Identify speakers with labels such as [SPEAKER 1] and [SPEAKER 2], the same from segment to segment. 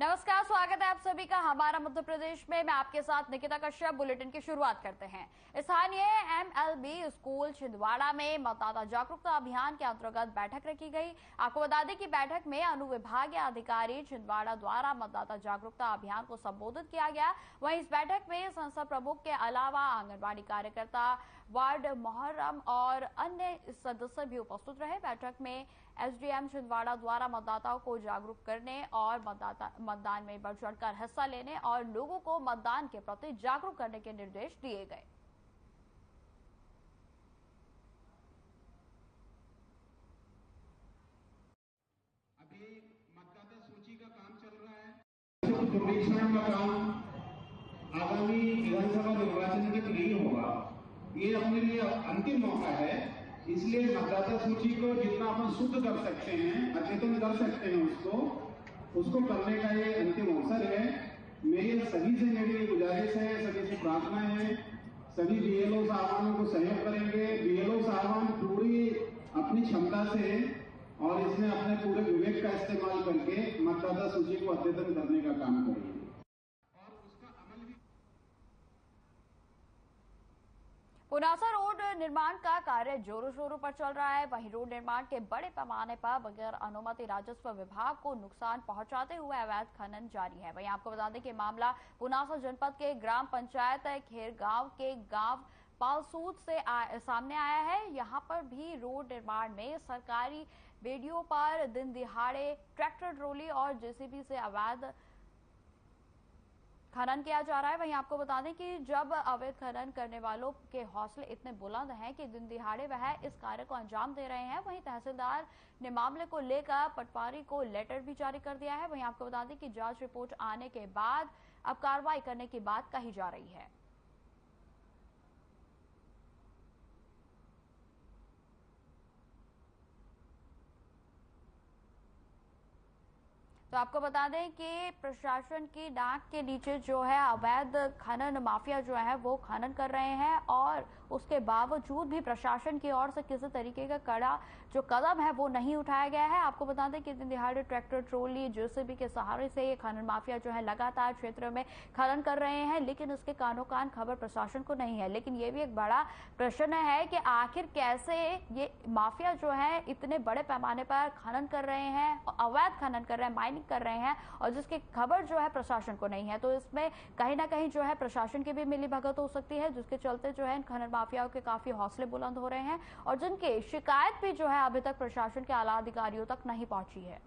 [SPEAKER 1] नमस्कार, स्वागत है आप सभी का हमारा मध्य प्रदेश में। मैं आपके साथ निकिता कश्यप। बुलेटिन की शुरुआत करते हैं। स्थानीय MLB स्कूल छिंदवाड़ा में मतदाता जागरूकता अभियान के अंतर्गत बैठक रखी गई। आपको बता दें कि बैठक में अनुविभागीय अधिकारी छिंदवाड़ा द्वारा मतदाता जागरूकता अभियान को संबोधित किया गया। वहीं इस बैठक में संसद प्रमुख के अलावा आंगनबाड़ी कार्यकर्ता, वार्ड मोहर्रम और अन्य सदस्य भी उपस्थित रहे। बैठक में SDM छिंदवाड़ा द्वारा मतदाताओं को जागरूक करने और मतदान में बढ़ चढ़कर हिस्सा लेने और लोगों को मतदान के प्रति जागरूक करने के निर्देश दिए गए।
[SPEAKER 2] अभी मतदाता सूची का काम चल रहा है। सर्वेक्षण का काम आगामी विधानसभा निर्वाचन के लिए होगा। ये अपने लिए अंतिम मौका है, इसलिए मतदाता सूची को जितना अपन शुद्ध कर सकते हैं, अद्यतन कर सकते हैं, उसको करने का ये अंतिम अवसर है। मेरी सभी से मेरी गुजारिश है, सभी से प्रार्थना है, सभी BLO साहबानों को सहयोग करेंगे। BLO साहबान पूरी अपनी क्षमता से और इसमें अपने पूरे विवेक का इस्तेमाल करके मतदाता सूची को अद्यतन करने का काम करेंगे और उसका अमल भी।
[SPEAKER 1] पुनासा रोड निर्माण का कार्य जोरों शोरों पर चल रहा है। वहीं रोड निर्माण के बड़े पैमाने पर बगैर अनुमति राजस्व विभाग को नुकसान पहुंचाते हुए अवैध खनन जारी है। वहीं आपको बता दें कि मामला पुनासा जनपद के ग्राम पंचायत खेरगांव के गांव पालसूद से सामने आया है। यहां पर भी रोड निर्माण में सरकारी बेड़ियों पर दिन दिहाड़े ट्रैक्टर ट्रॉली और JCB से अवैध खनन किया जा रहा है। वहीं आपको बता दें कि जब अवैध खनन करने वालों के हौसले इतने बुलंद हैं कि दिन दिहाड़े वह इस कार्य को अंजाम दे रहे हैं। वहीं तहसीलदार ने मामले को लेकर पटवारी को लेटर भी जारी कर दिया है। वहीं आपको बता दें कि जांच रिपोर्ट आने के बाद अब कार्रवाई करने की बात कही जा रही है। तो आपको बता दें कि प्रशासन की नाक के नीचे जो है अवैध खनन माफिया जो है वो खनन कर रहे हैं और उसके बावजूद भी प्रशासन की ओर से किसी तरीके का कड़ा जो कदम है वो नहीं उठाया गया है। आपको बता दें कि दिन दिहाड़े ट्रैक्टर ट्रॉली JCB के सहारे से ये खनन माफिया जो है लगातार क्षेत्र में खनन कर रहे हैं, लेकिन उसके कानो कान खबर प्रशासन को नहीं है। लेकिन ये भी एक बड़ा प्रश्न है कि आखिर कैसे ये माफिया जो है इतने बड़े पैमाने पर खनन कर रहे हैं, अवैध खनन कर रहे हैं, माइनिंग कर रहे हैं और जिसकी खबर जो है प्रशासन को नहीं है। तो इसमें कहीं ना कहीं जो है प्रशासन की भी मिलीभगत हो सकती है, जिसके चलते जो है खनन माफियाओं के काफी हौसले बुलंद हो रहे हैं और जिनकी शिकायत भी जो है अभी तक प्रशासन के आला अधिकारियों तक नहीं पहुंची है।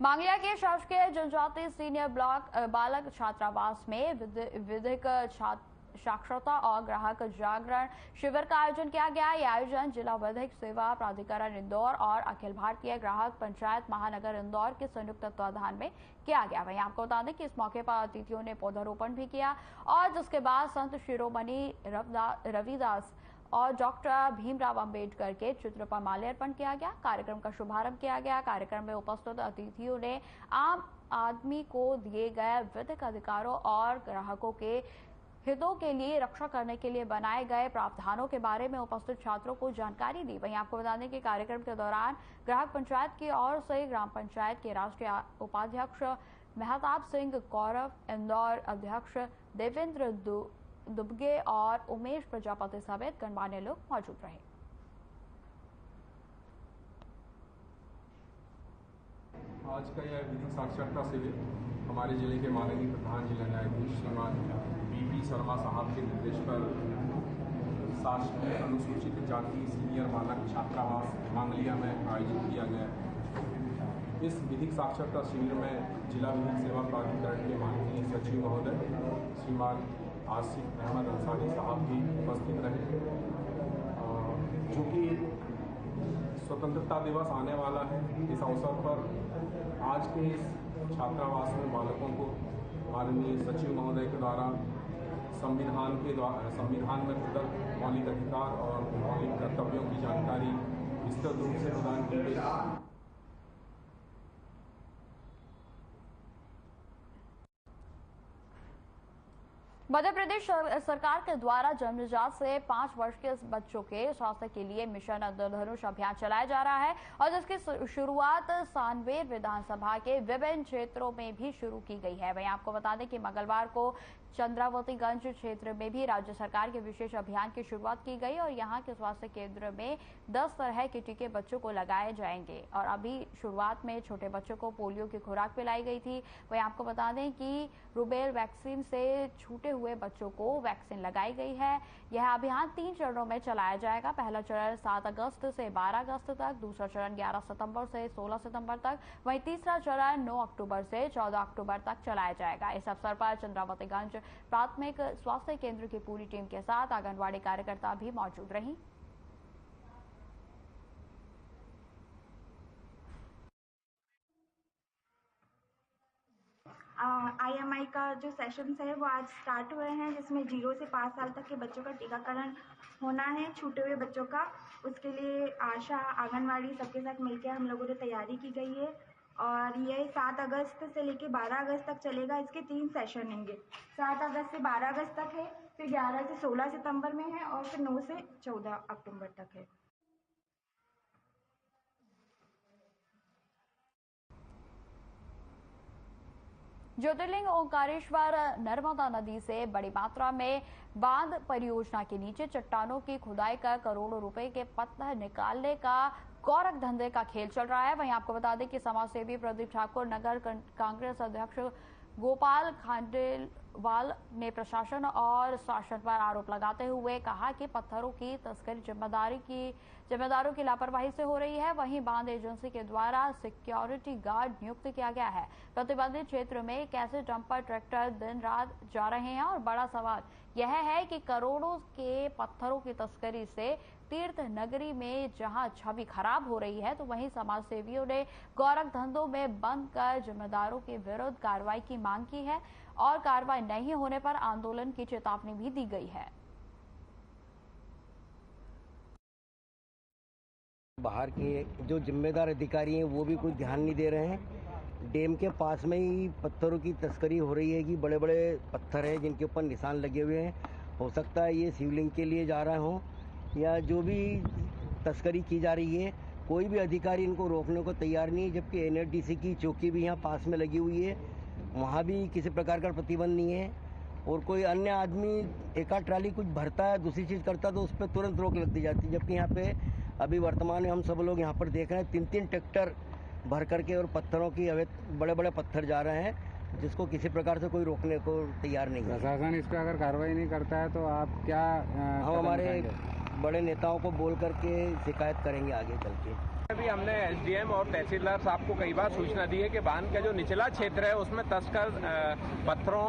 [SPEAKER 1] मांगलिया के शासकीय जनजातीय सीनियर ब्लॉक बालक छात्रावास में विधिक साक्षरता और ग्राहक जागरण शिविर का आयोजन किया गया। यह आयोजन जिला विधिक सेवा प्राधिकरण इंदौर और अखिल भारतीय ग्राहक पंचायत महानगर इंदौर के संयुक्त तत्वाधान में किया गया। वहीं आपको बता दें कि इस मौके पर अतिथियों ने पौधारोपण भी किया और जिसके बाद संत शिरोमणि रविदास और डॉक्टर भीमराव अंबेडकर के चित्र पर माल्यार्पण किया गया। कार्यक्रम का शुभारंभ किया गया। कार्यक्रम में उपस्थित अतिथियों ने आम आदमी को दिए गए विधिक अधिकारों और ग्राहकों के हितों के लिए रक्षा करने के लिए बनाए गए प्रावधानों के बारे में उपस्थित छात्रों को जानकारी दी। वहीं आपको बता दें कि कार्यक्रम के दौरान ग्राहक पंचायत की ओर से ग्राम पंचायत के राष्ट्रीय उपाध्यक्ष मेहताब सिंह कौरव, इंदौर अध्यक्ष देवेंद्र दुबगे और उमेश प्रजापति समेत गणमान्य लोग मौजूद रहे।
[SPEAKER 3] आज का यह विधिक साक्षरता शिविर हमारे जिले के माननीय प्रधान जिला न्यायाधीश श्रीमान BP शर्मा साहब के निर्देश पर शासकीय अनुसूचित जाति सीनियर बालक छात्रावास मांगलिया में आयोजित किया गया। इस विधिक साक्षरता शिविर में जिला विधिक सेवा प्राधिकरण के माननीय सचिव महोदय श्रीमान आसिफ अहमद अंसारी साहब भी उपस्थित रहे। चूँकि स्वतंत्रता दिवस आने वाला है, इस अवसर पर आज के इस छात्रावास में बालकों को माननीय सचिव महोदय के द्वारा संविधान में प्रदत्त मौलिक अधिकार और मौलिक कर्तव्यों की जानकारी विस्तृत रूप से प्रदान की गई।
[SPEAKER 1] मध्य प्रदेश सरकार के द्वारा जन्मजात से 5 वर्ष के बच्चों के स्वास्थ्य के लिए मिशन इंद्रधनुष अभियान चलाया जा रहा है और जिसकी शुरुआत सांवेर विधानसभा के विभिन्न क्षेत्रों में भी शुरू की गई है। वहीं आपको बता दें कि मंगलवार को चंद्रावतीगंज क्षेत्र में भी राज्य सरकार के विशेष अभियान की शुरुआत की गई और यहां के स्वास्थ्य केंद्र में 10 तरह के टीके बच्चों को लगाए जाएंगे और अभी शुरुआत में छोटे बच्चों को पोलियो की खुराक पिलाई गई थी। वहीं आपको बता दें कि रूबेल वैक्सीन से छूटे हुए बच्चों को वैक्सीन लगाई गई है। यह अभियान 3 चरणों में चलाया जाएगा। पहला चरण 7 अगस्त से 12 अगस्त तक, दूसरा चरण 11 सितंबर से 16 सितंबर तक, वहीं तीसरा चरण 9 अक्टूबर से 14 अक्टूबर तक चलाया जाएगा। इस अवसर पर चंद्रावतीगंज प्राथमिक स्वास्थ्य केंद्र की पूरी टीम के साथ आंगनबाड़ी कार्यकर्ता भी मौजूद रही।
[SPEAKER 4] IMI का जो सेशंस है वो आज स्टार्ट हुए हैं, जिसमें 0 से 5 साल तक के बच्चों का टीकाकरण होना है, छूटे हुए बच्चों का। उसके लिए आशा, आंगनवाड़ी सबके साथ मिलकर हम लोगों ने तैयारी की गई है और ये 7 अगस्त से लेकर 12 अगस्त तक चलेगा। इसके 3 सेशन होंगे। 7 अगस्त से 12 अगस्त तक है, फिर 11 से 16 सितंबर में है और फिर 9 से 14 अक्टूबर तक है।
[SPEAKER 1] ज्योतिर्लिंग ओंकारेश्वर नर्मदा नदी से बड़ी मात्रा में बांध परियोजना के नीचे चट्टानों की खुदाई कर करोड़ों रुपए के पत्थर निकालने का गौरख धंधे का खेल चल रहा है। वहीं आपको बता दें कि समाजसेवी प्रदीप ठाकुर, नगर कांग्रेस अध्यक्ष गोपाल खांडेलवाल ने प्रशासन और शासन पर आरोप लगाते हुए कहा कि पत्थरों की तस्करी जिम्मेदारों की लापरवाही से हो रही है। वहीं बांध एजेंसी के द्वारा सिक्योरिटी गार्ड नियुक्त किया गया है। प्रतिबंधित क्षेत्र में कैसे डंपर ट्रैक्टर दिन रात जा रहे हैं और बड़ा सवाल यह है कि करोड़ों के पत्थरों की तस्करी से तीर्थ नगरी में जहां छवि खराब हो रही है, तो वहीं समाज सेवियों ने गौरख धंधों में बंद कर जिम्मेदारों के विरुद्ध कार्रवाई की मांग की है और कार्रवाई नहीं होने पर आंदोलन की चेतावनी भी दी गई है।
[SPEAKER 5] बाहर के जो जिम्मेदार अधिकारी हैं वो भी कुछ ध्यान नहीं दे रहे हैं। डैम के पास में ही पत्थरों की तस्करी हो रही है कि बड़े बड़े पत्थर हैं जिनके ऊपर निशान लगे हुए हैं। हो सकता है ये शिवलिंग के लिए जा रहे हों या जो भी तस्करी की जा रही है, कोई भी अधिकारी इनको रोकने को तैयार नहीं है। जबकि NHDC की चौकी भी यहाँ पास में लगी हुई है, वहाँ भी किसी प्रकार का प्रतिबंध नहीं है। और कोई अन्य आदमी एक आध ट्राली कुछ भरता है, दूसरी चीज़ करता है तो उस पर तुरंत रोक लग दी जाती है। जबकि यहाँ पे अभी वर्तमान में हम सब लोग यहाँ पर देख रहे हैं 3-3 ट्रैक्टर भर करके और पत्थरों की बड़े बड़े पत्थर जा रहे हैं, जिसको किसी प्रकार से कोई रोकने को तैयार नहीं है।
[SPEAKER 6] प्रशासन इस पर अगर कार्रवाई नहीं करता है तो आप क्या
[SPEAKER 5] हम हमारे बड़े नेताओं को बोल करके शिकायत करेंगे आगे चल के।
[SPEAKER 7] अभी हमने SDM और तहसीलदार साहब को कई बार सूचना दी है कि बांध का जो निचला क्षेत्र है उसमें पत्थरों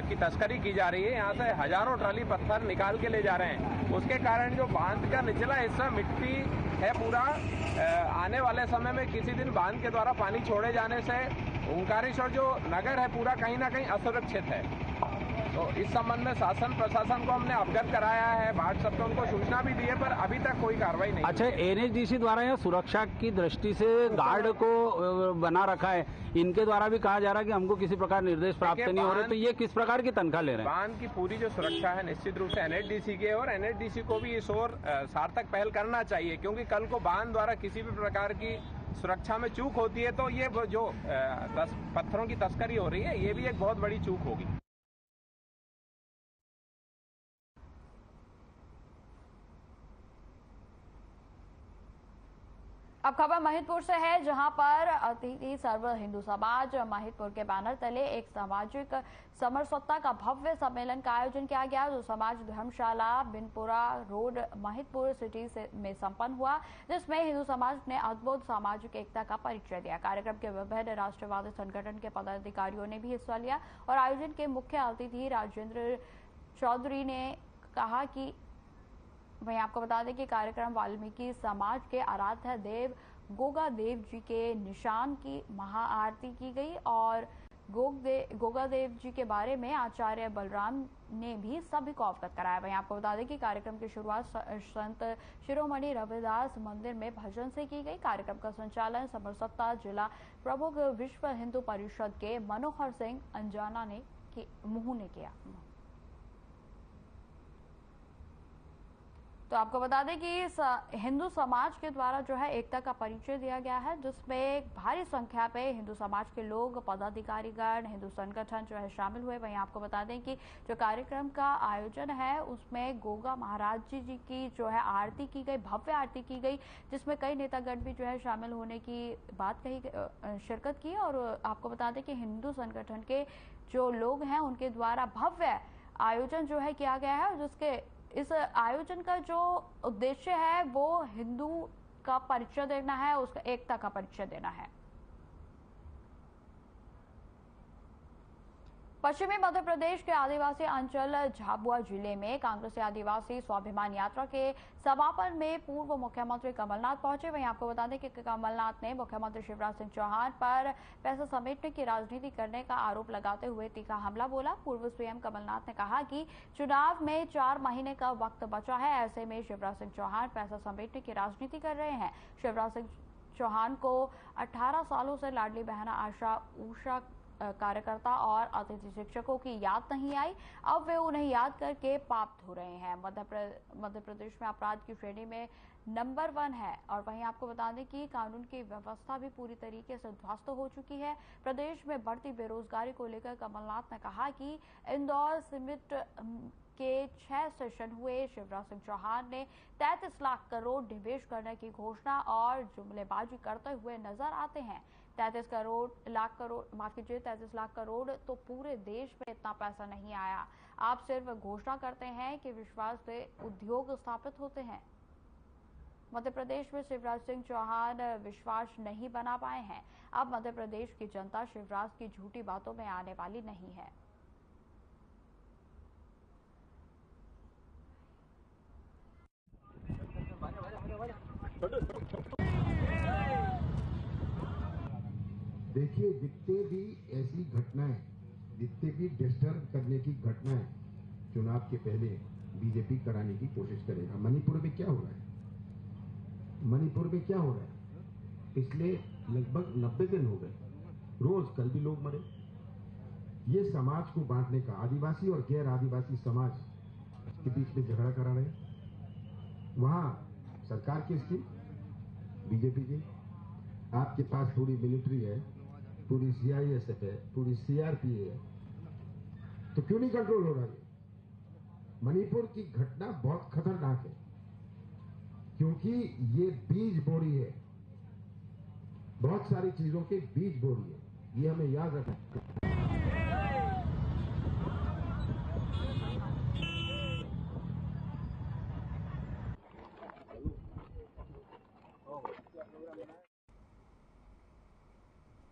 [SPEAKER 7] की तस्करी की जा रही है। यहाँ से हजारों ट्राली पत्थर निकाल के ले जा रहे हैं। उसके कारण जो बांध का निचला हिस्सा मिट्टी है पूरा, आने वाले समय में किसी दिन बांध के द्वारा पानी छोड़े जाने से ओंकारेश्वर जो नगर है पूरा कहीं ना कहीं असुरक्षित है। तो इस संबंध में शासन प्रशासन को हमने अवगत कराया है, व्हाट्सएप पे उनको सूचना भी दी है, पर अभी तक कोई कार्रवाई नहीं।
[SPEAKER 6] अच्छा, NHDC द्वारा यहाँ सुरक्षा की दृष्टि से गार्ड को बना रखा है, इनके द्वारा भी कहा जा रहा है कि हमको किसी प्रकार निर्देश प्राप्त नहीं हो रहे, तो ये किस प्रकार की तनख्वाह ले रहे हैं?
[SPEAKER 7] बांध की पूरी जो सुरक्षा है निश्चित रूप से NHDC की है और NHDC को भी इस ओर सार्थक पहल करना चाहिए, क्योंकि कल को बांध द्वारा किसी भी प्रकार की सुरक्षा में चूक होती है तो ये जो पत्थरों की तस्करी हो रही है ये भी एक बहुत बड़ी चूक होगी।
[SPEAKER 1] अब खबर महिदपुर से है, जहां पर अतिथि सर्व हिंदू समाज महिदपुर के बैनर तले एक सामाजिक समरसत्ता का भव्य सम्मेलन का आयोजन किया गया, जो समाज धर्मशाला बिनपुरा रोड महिदपुर सिटी में संपन्न हुआ, जिसमें हिंदू समाज ने अद्भुत सामाजिक एकता का परिचय दिया। कार्यक्रम के विभिन्न राष्ट्रवादी संगठन के पदाधिकारियों ने भी हिस्सा लिया और आयोजन के मुख्य अतिथि राजेंद्र चौधरी ने कहा कि वहीं आपको बता दें कि कार्यक्रम वाल्मीकि समाज के आराध्य देव गोगा देव जी के निशान की महाआरती की गई और गोगा देव जी के बारे में आचार्य बलराम ने भी सभी को अवगत कराया। वहीं आपको बता दें कि कार्यक्रम की शुरुआत संत शिरोमणि रविदास मंदिर में भजन से की गई। कार्यक्रम का संचालन समरसत्ता जिला प्रमुख विश्व हिंदू परिषद के मनोहर सिंह अंजाना ने मुहू ने किया। तो आपको बता दें कि हिंदू समाज के द्वारा जो है एकता का परिचय दिया गया है, जिसमें भारी संख्या पे हिंदू समाज के लोग, पदाधिकारीगण, हिंदू संगठन जो है शामिल हुए। वहीं आपको बता दें कि जो कार्यक्रम का आयोजन है उसमें गोगा महाराज जी की जो है आरती की गई, भव्य आरती की गई, जिसमें कई नेतागण भी जो है शामिल होने की बात कही, शिरकत की। और आपको बता दें कि हिंदू संगठन के जो लोग हैं उनके द्वारा भव्य आयोजन जो है किया गया है, और जिसके इस आयोजन का जो उद्देश्य है वो हिंदू का परिचय देना है, उसका एकता का परिचय देना है। पश्चिमी मध्य प्रदेश के आदिवासी अंचल झाबुआ जिले में कांग्रेस आदिवासी स्वाभिमान यात्रा के समापन में पूर्व मुख्यमंत्री कमलनाथ पहुंचे। वहीं आपको बता दें कि कमलनाथ ने मुख्यमंत्री शिवराज सिंह चौहान पर पैसा समेटने की राजनीति करने का आरोप लगाते हुए तीखा हमला बोला। पूर्व सीएम कमलनाथ ने कहा कि चुनाव में 4 महीने का वक्त बचा है, ऐसे में शिवराज सिंह चौहान पैसा समेटने की राजनीति कर रहे हैं। शिवराज सिंह चौहान को 18 सालों से लाडली बहना आशा उषा कार्यकर्ता और अतिथि शिक्षकों की याद नहीं आई, अब वे उन्हें याद करके पाप धो रहे हैं। मध्य प्रदेश में अपराध की श्रेणी में नंबर 1 है। और वहीं आपको बता दें कि कानून की व्यवस्था भी पूरी तरीके से ध्वस्त हो चुकी है। प्रदेश में बढ़ती बेरोजगारी को लेकर कमलनाथ ने कहा कि इंदौर सीमेंट के 6 सेशन हुए। शिवराज सिंह चौहान ने 33 लाख करोड़ निवेश करने की घोषणा और जुमलेबाजी करते हुए नजर आते हैं। 33 लाख करोड़ तो पूरे देश में इतना पैसा नहीं आया। आप सिर्फ घोषणा करते हैं कि विश्वास से उद्योग स्थापित होते हैं। मध्य प्रदेश में शिवराज सिंह चौहान विश्वास नहीं बना पाए हैं। अब मध्य प्रदेश की जनता शिवराज की झूठी बातों में आने वाली नहीं है।
[SPEAKER 8] देखिए, जितने भी ऐसी घटनाएं, जितने भी डिस्टर्ब करने की घटनाएं चुनाव के पहले बीजेपी कराने की कोशिश करेगा। मणिपुर में क्या हो रहा है? मणिपुर में क्या हो रहा है? पिछले लगभग 90 दिन हो गए, रोज कल भी लोग मरे। ये समाज को बांटने का, आदिवासी और गैर आदिवासी समाज के बीच में झगड़ा करा रहे। वहां सरकार किसकी? बीजेपी की। आपके पास पूरी मिलिट्री है, पूरी सीआईएसएफ है, पूरी सीआरपी है, तो क्यों नहीं कंट्रोल हो रहा है? मणिपुर की घटना बहुत खतरनाक है, क्योंकि ये बीज बोरी है, बहुत सारी चीजों के बीज बोरी है, ये हमें याद रखना है।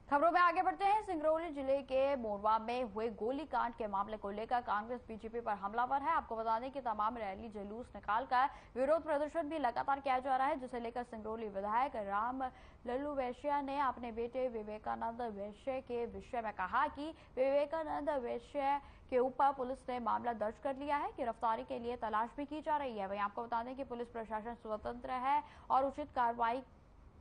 [SPEAKER 1] खबरों में आगे बढ़ते हैं। सिंगरौली जिले के मोरवा में हुए गोलीकांड के मामले को लेकर कांग्रेस बीजेपी पर हमलावर है। आपको बता दें कि तमाम रैली जुलूस निकालकर विरोध प्रदर्शन भी लगातार किया जा रहा है, जिसे लेकर सिंगरौली विधायक राम लल्लू वैश्य ने अपने बेटे विवेकानंद वैश्य के विषय में कहा कि विवेकानंद वैश्य के ऊपर पुलिस ने मामला दर्ज कर लिया है, गिरफ्तारी के लिए तलाश भी की जा रही है। वहीं आपको बता दें कि पुलिस प्रशासन स्वतंत्र है और उचित कार्रवाई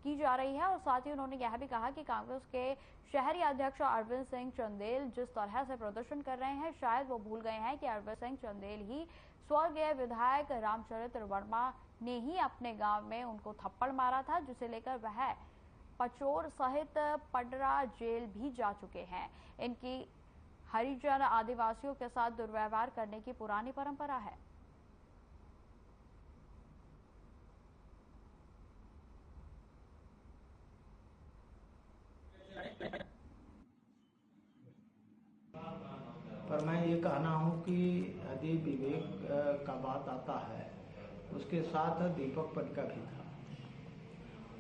[SPEAKER 1] की जा रही है। और साथ ही उन्होंने यह भी कहा कि कांग्रेस के शहरी अध्यक्ष अरविंद सिंह चंदेल जिस तरह से प्रदर्शन कर रहे हैं, शायद वो भूल गए हैं कि अरविंद सिंह चंदेल ही स्वर्गीय विधायक रामचरित्र वर्मा ने ही अपने गांव में उनको थप्पड़ मारा था, जिसे लेकर वह पचोर सहित पडरा जेल भी जा चुके हैं। इनकी हरिजन आदिवासियों के साथ दुर्व्यवहार करने की पुरानी परंपरा है।
[SPEAKER 9] पर मैं ये कहना हूँ कि यदि विवेक का बात आता है, उसके साथ दीपक पटका भी था।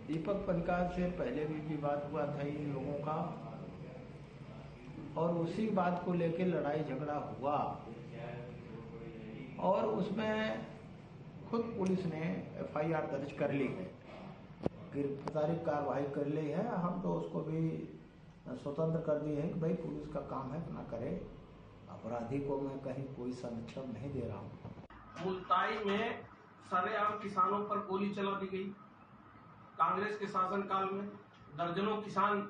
[SPEAKER 9] दीपक पटका से पहले भी विवाद हुआ था इन लोगों का, और उसी बात को लेकर लड़ाई झगड़ा हुआ, और उसमें खुद पुलिस ने एफआईआर दर्ज कर ली है, गिरफ्तारी कार्रवाई कर ली है। हम तो उसको भी स्वतंत्र कर दिए हैं कि भाई पुलिस का काम है, अपना करे। अपराधी को मैं कहीं कोई संरक्षण नहीं दे रहा हूँ।
[SPEAKER 10] मुल्ताई में सरेआम किसानों पर गोली चला दी गई। कांग्रेस के शासनकाल में दर्जनों किसान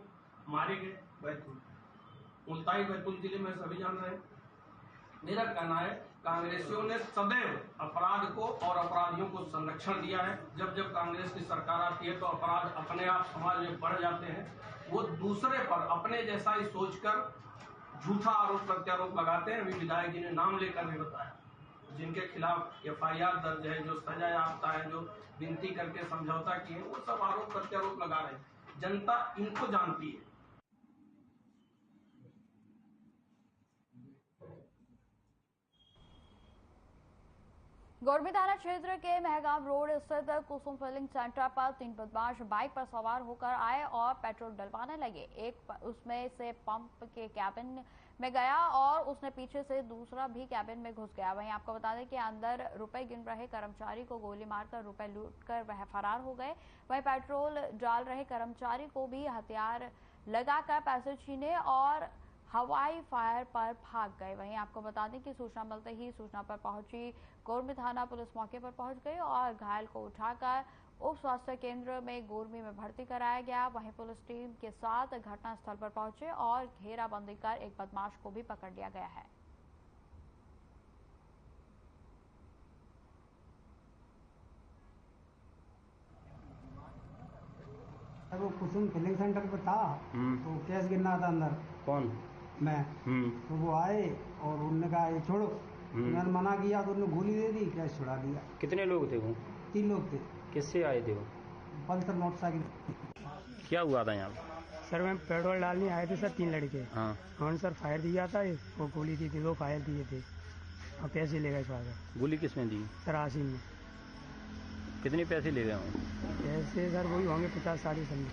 [SPEAKER 10] मारे गए। बैतूल, मुल्ताई बैतूल जिले में सभी जान रहे हैं। मेरा कहना है कांग्रेसियों ने सदैव अपराध को और अपराधियों को संरक्षण दिया है। जब जब कांग्रेस की सरकार आती है तो अपराध अपने आप समाज में बढ़ जाते हैं। वो दूसरे पर अपने जैसा ही सोचकर झूठा आरोप प्रत्यारोप लगाते हैं। अभी विधायक जी ने नाम लेकर भी बताया, जिनके खिलाफ FIR दर्ज है, जो सजा याफ्ता है, जो विनती करके समझौता किए, वो सब आरोप प्रत्यारोप लगा रहे हैं। जनता इनको जानती है।
[SPEAKER 1] गोरमी थाना क्षेत्र के महगांव रोड स्थित कुसुम फिलिंग सेंटर पर 3 बदमाश बाइक पर सवार होकर आए और पेट्रोल डलवाने लगे। एक उसमें से पंप के कैबिन में गया और उसने पीछे से दूसरा भी कैबिन में घुस गया। वहीं आपको बता दें कि अंदर रुपए गिन रहे कर्मचारी को गोली मारकर रुपए लूटकर वह फरार हो गए। वहीं पेट्रोल डाल रहे कर्मचारी को भी हथियार लगाकर पैसे छीने और हवाई फायर पर भाग गए। वहीं आपको बता दें कि सूचना मिलते ही सूचना पर पहुंची गोरमी थाना पुलिस मौके पर पहुंच गई और घायल को उठाकर उप स्वास्थ्य केंद्र में गोरमी में भर्ती कराया गया। वहीं पुलिस टीम के साथ घटनास्थल पर पहुंचे और घेराबंदी कर एक बदमाश को भी पकड़ लिया गया है।
[SPEAKER 11] वो कुसुम फिलिंग सेंटर पे था तो कैश गिरना था अंदर।
[SPEAKER 6] कौन?
[SPEAKER 11] मैं। तो वो आए और उन्होंने कहा ये छोड़ो। मैंने मना किया तो उन्होंने गोली दे दी, कैश छुड़ा दिया।
[SPEAKER 6] कितने लोग थे वो?
[SPEAKER 11] 3 लोग थे।
[SPEAKER 6] किससे आए थे वो?
[SPEAKER 11] Pulsar motorcycle.
[SPEAKER 6] क्या हुआ था यहाँ?
[SPEAKER 11] सर मैं पेट्रोल डालने आए थे सर 3 लड़के।
[SPEAKER 6] हाँ।
[SPEAKER 11] उन्होंने सर फायर दिया था, वो गोली दी थी, 2 फायर दिए थे और पैसे ले गए फादर।
[SPEAKER 6] गोली किसमें दी?
[SPEAKER 11] सर आसिम में।
[SPEAKER 6] कितने पैसे ले गए वो?
[SPEAKER 11] पैसे सर वही होंगे 50-60 समझ।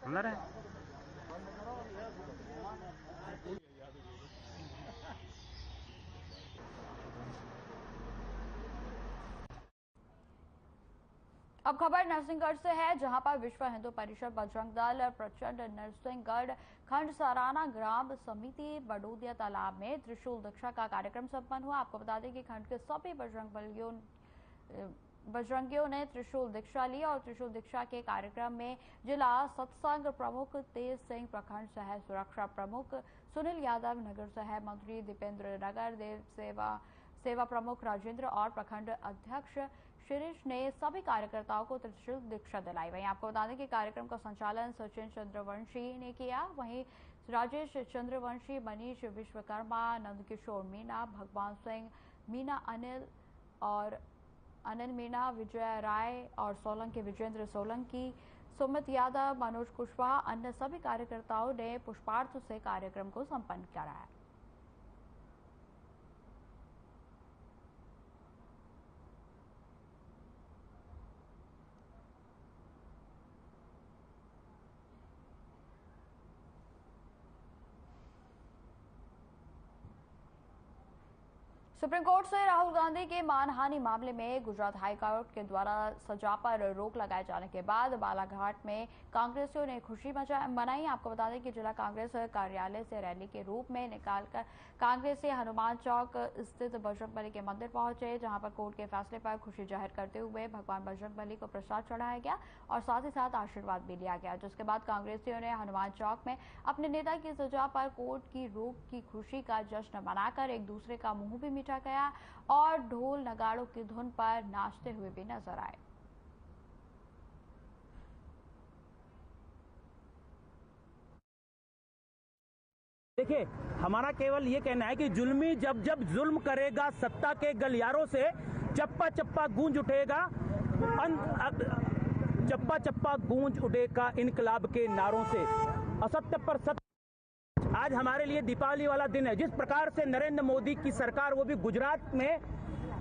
[SPEAKER 6] अंदर है।
[SPEAKER 1] अब खबर नरसिंहगढ़ से है, जहां पर विश्व हिंदू परिषद बजरंग दल प्रचंड नरसिंहगढ़ खंड सराना ग्राम समिति बडोदिया तालाब में त्रिशूल दीक्षा का कार्यक्रम संपन्न हुआ। आपको बता दें कि खंड के सभी बजरंगियों ने त्रिशूल दीक्षा ली और त्रिशूल दीक्षा के कार्यक्रम में जिला सत्संग प्रमुख तेज सिंह, प्रखंड सह सुरक्षा प्रमुख सुनील यादव, नगर सह मंत्री दीपेंद्र नगर, देव सेवा प्रमुख राजेंद्र और प्रखंड अध्यक्ष शिरीष ने सभी कार्यकर्ताओं को त्रिशूल दीक्षा दिलाई। वहीं आपको बता दें कि कार्यक्रम का संचालन सचिन चंद्रवंशी ने किया। वहीं राजेश चंद्रवंशी, मनीष विश्वकर्मा, नंदकिशोर मीणा, भगवान सिंह मीणा, अनिल मीणा, विजय राय और सोलंकी विजेंद्र सोलंकी, सुमित यादव, मनोज कुशवाहा, अन्य सभी कार्यकर्ताओं ने पुष्पार्थ से कार्यक्रम को संपन्न कराया। सुप्रीम कोर्ट से राहुल गांधी के मानहानि मामले में गुजरात हाईकोर्ट के द्वारा सजा पर रोक लगाए जाने के बाद बालाघाट में कांग्रेसियों ने खुशी मनाई। आपको बता दें कि जिला कांग्रेस कार्यालय से रैली के रूप में निकालकर कांग्रेसी हनुमान चौक स्थित बजरंगबली के मंदिर पहुंचे, जहां पर कोर्ट के फैसले पर खुशी जाहिर करते हुए भगवान बजरंगबली को प्रसाद चढ़ाया गया और साथ ही साथ आशीर्वाद भी लिया गया। जिसके बाद कांग्रेसियों ने हनुमान चौक में अपने नेता की सजा पर कोर्ट की रोक की खुशी का जश्न मनाकर एक दूसरे का मुंह भी मिठा गया और ढोल नगाड़ों की धुन पर नाचते हुए भी नजर आए।
[SPEAKER 12] देखिए, हमारा केवल ये कहना है कि जुल्मी जब जब जुल्म करेगा सत्ता के गलियारों से चप्पा चप्पा गूंज उठेगा, चप्पा चप्पा गूंज उठेगा इनकलाब के नारों से, असत्य पर सत्य। आज हमारे लिए दीपावली वाला दिन है। जिस प्रकार से नरेंद्र मोदी की सरकार, वो भी गुजरात में,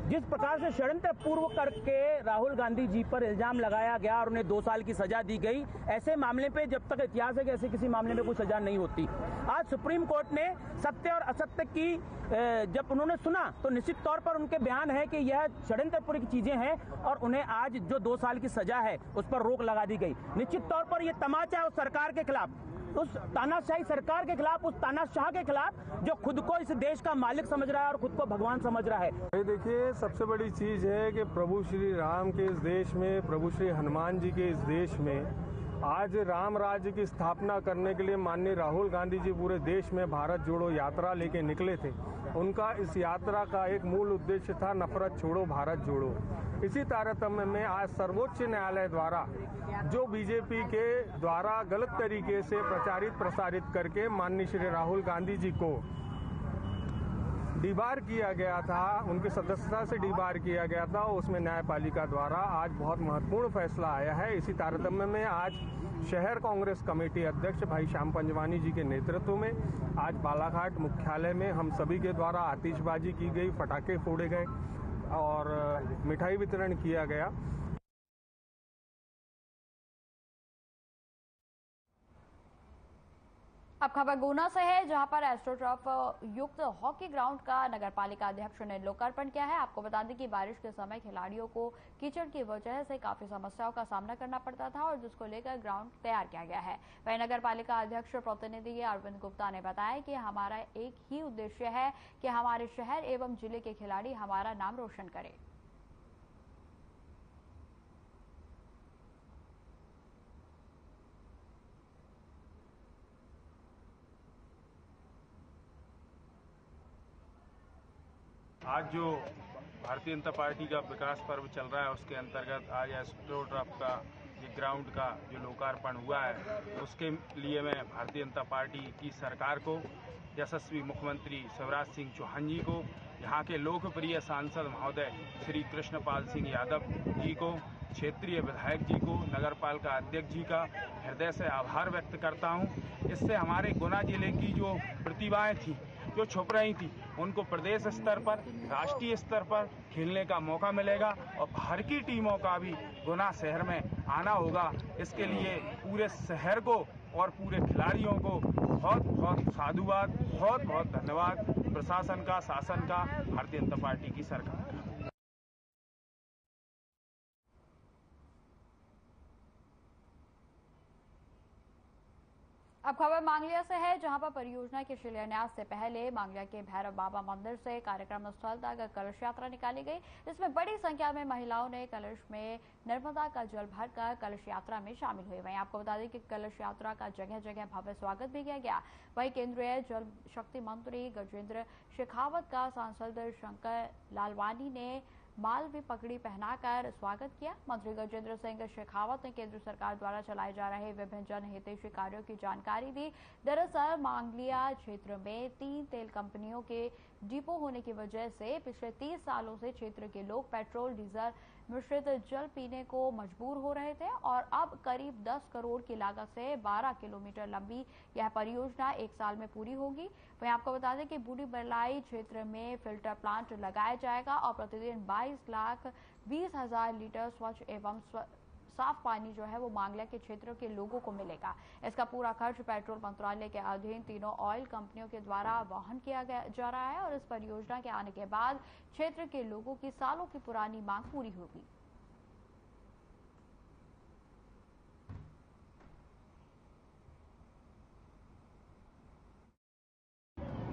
[SPEAKER 12] जिस प्रकार से षड्यंत्र पूर्व करके राहुल गांधी जी पर इल्जाम लगाया गया और उन्हें 2 साल की सजा दी गई, ऐसे मामले पे जब तक इतिहास है कि ऐसे किसी मामले में कोई सजा नहीं होती। आज सुप्रीम कोर्ट ने सत्य और असत्य की जब उन्होंने सुना तो निश्चित तौर पर उनके बयान है कि यह षड्यंत्र पूर्व की चीजें हैं और उन्हें आज जो 2 साल की सजा है उस पर रोक लगा दी गई। निश्चित तौर पर यह तमाचा है उस सरकार के खिलाफ, उस तानाशाही सरकार के खिलाफ, उस तानाशाह के खिलाफ जो खुद को इस देश का मालिक समझ रहा है और खुद को भगवान समझ रहा है।
[SPEAKER 13] देखिए, सबसे बड़ी चीज है कि प्रभु श्री राम के इस देश में, प्रभु श्री हनुमान जी के इस देश में आज राम राज्य की स्थापना करने के लिए माननीय राहुल गांधी जी पूरे देश में भारत जोड़ो यात्रा लेके निकले थे। उनका इस यात्रा का एक मूल उद्देश्य था नफरत छोड़ो भारत जोड़ो। इसी तारतम्य में आज सर्वोच्च न्यायालय द्वारा जो बीजेपी के द्वारा गलत तरीके से प्रसारित करके माननीय श्री राहुल गांधी जी को डिबार किया गया था, उनकी सदस्यता से डिबार किया गया था, उसमें न्यायपालिका द्वारा आज बहुत महत्वपूर्ण फैसला आया है। इसी तारतम्य में आज शहर कांग्रेस कमेटी अध्यक्ष भाई श्याम पंजवानी जी के नेतृत्व में आज बालाघाट मुख्यालय में हम सभी के द्वारा आतिशबाजी की गई, पटाखे फोड़े गए और मिठाई वितरण किया गया।
[SPEAKER 1] अब खबर गुना से है, जहां पर एस्ट्रोटर्फ युक्त हॉकी ग्राउंड का नगरपालिका अध्यक्ष ने लोकार्पण किया है। आपको बता दें कि बारिश के समय खिलाड़ियों को कीचड़ की वजह से काफी समस्याओं का सामना करना पड़ता था और जिसको लेकर ग्राउंड तैयार किया गया है। वहीं नगरपालिका अध्यक्ष प्रतिनिधि अरविंद गुप्ता ने बताया कि हमारा एक ही उद्देश्य है कि हमारे शहर एवं जिले के खिलाड़ी हमारा नाम रोशन करें।
[SPEAKER 3] आज जो भारतीय जनता पार्टी का विकास पर्व चल रहा है उसके अंतर्गत आज एस्ट्रोटर्फ का ये ग्राउंड का जो लोकार्पण हुआ है, उसके लिए मैं भारतीय जनता पार्टी की सरकार को, यशस्वी मुख्यमंत्री शिवराज सिंह चौहान जी को, यहाँ के लोकप्रिय सांसद महोदय श्री कृष्णपाल सिंह यादव जी को, क्षेत्रीय विधायक जी को, नगरपालिका अध्यक्ष जी का हृदय से आभार व्यक्त करता हूँ। इससे हमारे गुना जिले की जो प्रतिभाएं थी, जो छुप रही थी, उनको प्रदेश स्तर पर, राष्ट्रीय स्तर पर खेलने का मौका मिलेगा और बाहर की टीमों का भी गुना शहर में आना होगा। इसके लिए पूरे शहर को और पूरे खिलाड़ियों को बहुत बहुत साधुवाद, बहुत बहुत धन्यवाद प्रशासन का, शासन का, भारतीय जनता पार्टी की सरकार का।
[SPEAKER 1] अब खबर मांगलिया से है, जहां पर परियोजना के शिलान्यास से पहले मांगलिया के भैरव बाबा मंदिर से कार्यक्रम स्थल तक कलश यात्रा निकाली गई। इसमें बड़ी संख्या में महिलाओं ने कलश में नर्मदा का जल भरकर कलश यात्रा में शामिल हुई। वहीं आपको बता दें कि कलश यात्रा का जगह जगह भव्य स्वागत भी किया गया। वहीं केंद्रीय जल शक्ति मंत्री गजेंद्र शेखावत का सांसद शंकर लालवानी ने मालवी पगड़ी पहनाकर स्वागत किया। मंत्री गजेंद्र सिंह शेखावत ने केंद्र सरकार द्वारा चलाए जा रहे विभिन्न जनहितैषी कार्यों की जानकारी दी। दरअसल मांगलिया क्षेत्र में 3 तेल कंपनियों के डिपो होने की वजह से पिछले 30 सालों से क्षेत्र के लोग पेट्रोल डीजल मिश्रित जल पीने को मजबूर हो रहे थे और अब करीब 10 करोड़ की लागत से 12 किलोमीटर लंबी यह परियोजना 1 साल में पूरी होगी। वहीं आपको बता दें कि बूढ़ी बलाई क्षेत्र में फिल्टर प्लांट लगाया जाएगा और प्रतिदिन 22,20,000 लीटर स्वच्छ एवं साफ पानी जो है वो मांगलिया के क्षेत्र के लोगों को मिलेगा। इसका पूरा खर्च पेट्रोल मंत्रालय के अधीन तीनों ऑयल कंपनियों के द्वारा वहन किया जा रहा है और इस परियोजना के आने के बाद क्षेत्र के लोगों की सालों की पुरानी मांग पूरी होगी।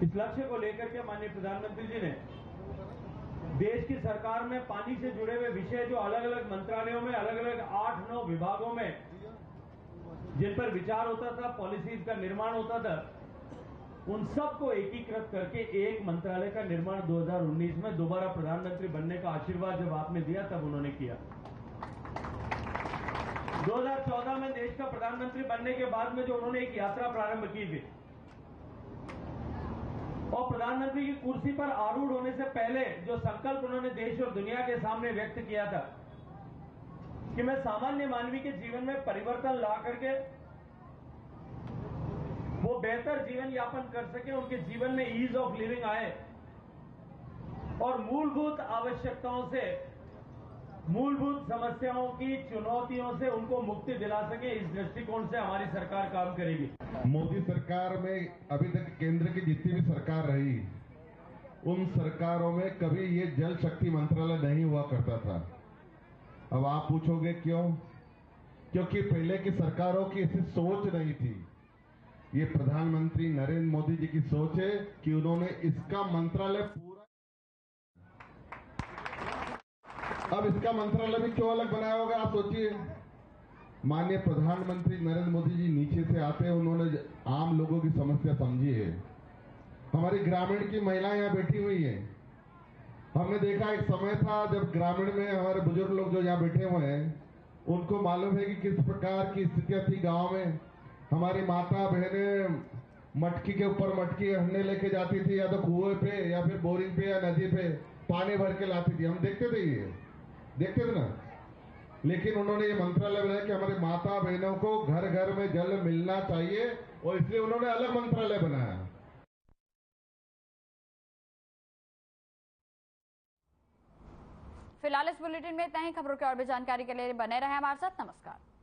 [SPEAKER 12] इस लक्ष्य को लेकर के माननीय प्रधानमंत्री जी ने देश की सरकार में पानी से जुड़े हुए विषय जो अलग अलग मंत्रालयों में, अलग अलग 8-9 विभागों में जिन पर विचार होता था, पॉलिसीज का निर्माण होता था, उन सबको एकीकृत करके एक मंत्रालय का निर्माण 2019 में दोबारा प्रधानमंत्री बनने का आशीर्वाद जब आपने दिया तब उन्होंने किया। 2014 में देश का प्रधानमंत्री बनने के बाद में जो उन्होंने एक यात्रा प्रारंभ की थी और प्रधानमंत्री की कुर्सी पर आरूढ़ होने से पहले जो संकल्प उन्होंने देश और दुनिया के सामने व्यक्त किया था कि मैं सामान्य मानवी के जीवन में परिवर्तन ला करके वो बेहतर जीवन यापन कर सके, उनके जीवन में ईज ऑफ लिविंग आए और मूलभूत आवश्यकताओं से, मूलभूत समस्याओं की चुनौतियों से उनको मुक्ति दिला सके, इस दृष्टिकोण से हमारी सरकार काम करेगी।
[SPEAKER 8] मोदी सरकार में अभी तक केंद्र की जितनी भी सरकार रही, उन सरकारों में कभी ये जल शक्ति मंत्रालय नहीं हुआ करता था। अब आप पूछोगे क्यों? क्योंकि पहले की सरकारों की ऐसी सोच नहीं थी।
[SPEAKER 2] ये प्रधानमंत्री नरेंद्र मोदी जी की सोच है कि उन्होंने इसका मंत्रालय पूरा, अब इसका मंत्रालय भी क्यों अलग बनाया होगा आप सोचिए। माननीय प्रधानमंत्री नरेंद्र मोदी जी नीचे से आते हैं, उन्होंने आम लोगों की समस्या समझी है। हमारी ग्रामीण की महिलाएं यहाँ बैठी हुई हैं। हमने देखा एक समय था जब ग्रामीण में हमारे बुजुर्ग लोग जो यहाँ बैठे हुए हैं, उनको मालूम है कि किस प्रकार की स्थितियां थी गांव में। हमारी माता बहनें मटकी के ऊपर मटकी हन्ने लेके जाती थी, या तो कुएं पे या फिर बोरिंग पे या नदी पे पानी भर के लाती थी। हम देखते थे, ये देखते थे ना। लेकिन उन्होंने ये मंत्रालय बनाया कि हमारे माता बहनों को घर घर में जल मिलना चाहिए, और इसलिए उन्होंने अलग मंत्रालय बनाया।
[SPEAKER 1] फिलहाल इस बुलेटिन में इतना ही। खबरों की और भी जानकारी के लिए बने रहे हमारे साथ। नमस्कार।